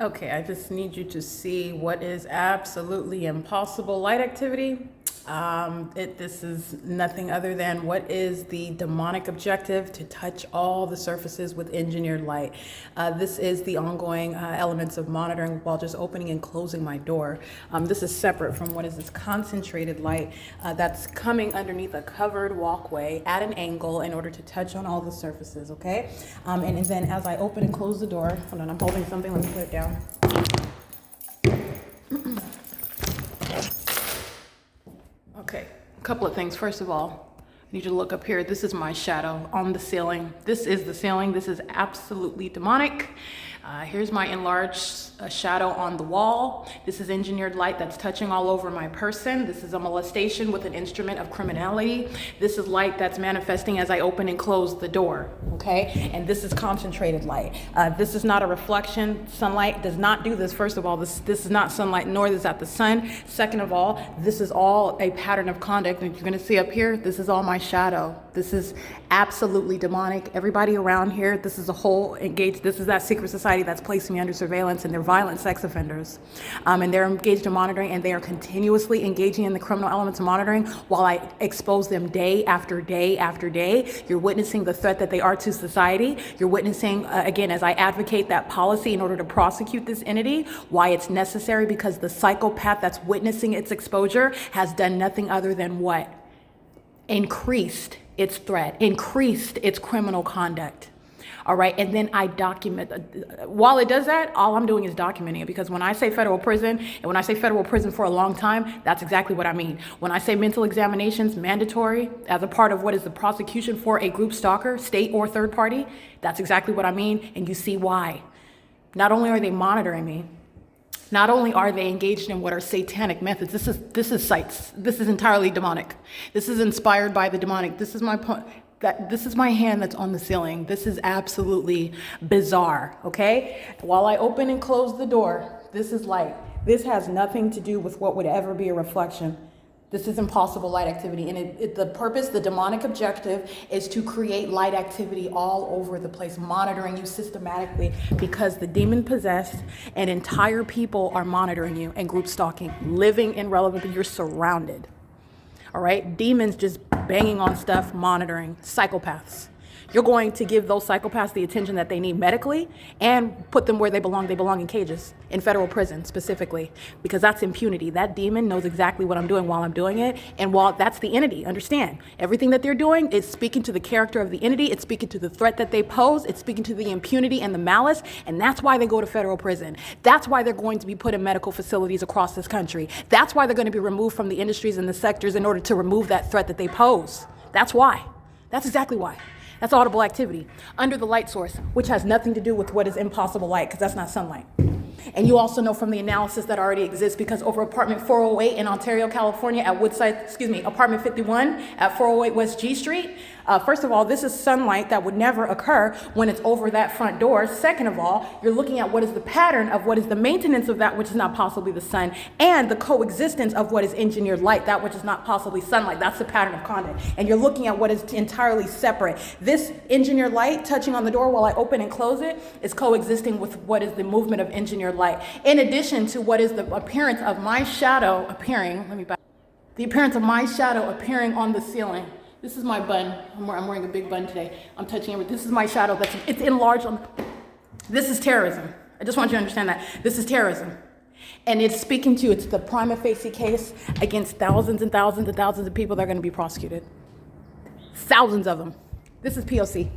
Okay, I just need you to see what is absolutely impossible light activity. This is nothing other than what is the demonic objective: to touch all the surfaces with engineered light. This is the ongoing elements of monitoring while just opening and closing my door. This is separate from what is this concentrated light that's coming underneath a covered walkway at an angle in order to touch on all the surfaces, okay? And then as I open and close the door, hold on, I'm holding something, let me put it down. Okay, a couple of things. First of all, I need you to look up here. This is my shadow on the ceiling. This is the ceiling. This is absolutely demonic. Here's my enlarged shadow on the wall. This is engineered light that's touching all over my person. This is a molestation with an instrument of criminality. This is light that's manifesting as I open and close the door, okay? And this is concentrated light. This is not a reflection. Sunlight does not do this. First of all, this is not sunlight, nor is that the sun. Second of all, this is all a pattern of conduct. And you're gonna see up here, this is all my shadow. This is absolutely demonic. Everybody around here, this is a whole engaged, this is that secret society that's placing me under surveillance, and they're violent sex offenders. And they're engaged in monitoring, and they are continuously engaging in the criminal elements of monitoring while I expose them day after day after day. You're witnessing the threat that they are to society. You're witnessing, again, as I advocate that policy in order to prosecute this entity, why it's necessary, because the psychopath that's witnessing its exposure has done nothing other than what? Increased its threat, increased its criminal conduct. All right, and then I document. While it does that, all I'm doing is documenting it, because when I say federal prison, and when I say federal prison for a long time, that's exactly what I mean. When I say mental examinations mandatory as a part of what is the prosecution for a group stalker, state or third party, that's exactly what I mean, and you see why. Not only are they monitoring me, not only are they engaged in what are satanic methods, this is sites. This is entirely demonic. This is inspired by the demonic. This is my hand that's on the ceiling. This is absolutely bizarre, okay? While I open and close the door, this is light. This has nothing to do with what would ever be a reflection. This is impossible light activity. And the purpose, the demonic objective, is to create light activity all over the place, monitoring you systematically, because the demon-possessed and entire people are monitoring you and group stalking, living in relevant, you're surrounded. All right, demons just banging on stuff, monitoring, psychopaths. You're going to give those psychopaths the attention that they need medically and put them where they belong. They belong in cages, in federal prison specifically, because that's impunity. That demon knows exactly what I'm doing while I'm doing it. And while that's the entity, understand, everything that they're doing is speaking to the character of the entity. It's speaking to the threat that they pose. It's speaking to the impunity and the malice. And that's why they go to federal prison. That's why they're going to be put in medical facilities across this country. That's why they're going to be removed from the industries and the sectors in order to remove that threat that they pose. That's why. That's exactly why. That's audible activity under the light source, which has nothing to do with what is impossible light, because that's not sunlight. And you also know from the analysis that already exists, because over apartment 408 in Ontario, California at apartment 51 at 408 West G Street, first of all, this is sunlight that would never occur when it's over that front door. Second of all, you're looking at what is the pattern of what is the maintenance of that which is not possibly the sun, and the coexistence of what is engineered light, that which is not possibly sunlight. That's the pattern of conduct. And you're looking at what is entirely separate. This engineered light touching on the door while I open and close it is coexisting with what is the movement of engineered light. In addition to what is the appearance of my shadow appearing, the appearance of my shadow appearing on the ceiling. This is my bun. I'm wearing a big bun today. I'm touching everything. This is my shadow. It's enlarged. This is terrorism. I just want you to understand that. This is terrorism. And it's speaking to, it's the prima facie case against thousands and thousands and thousands of people that are going to be prosecuted. Thousands of them. This is P.O.C.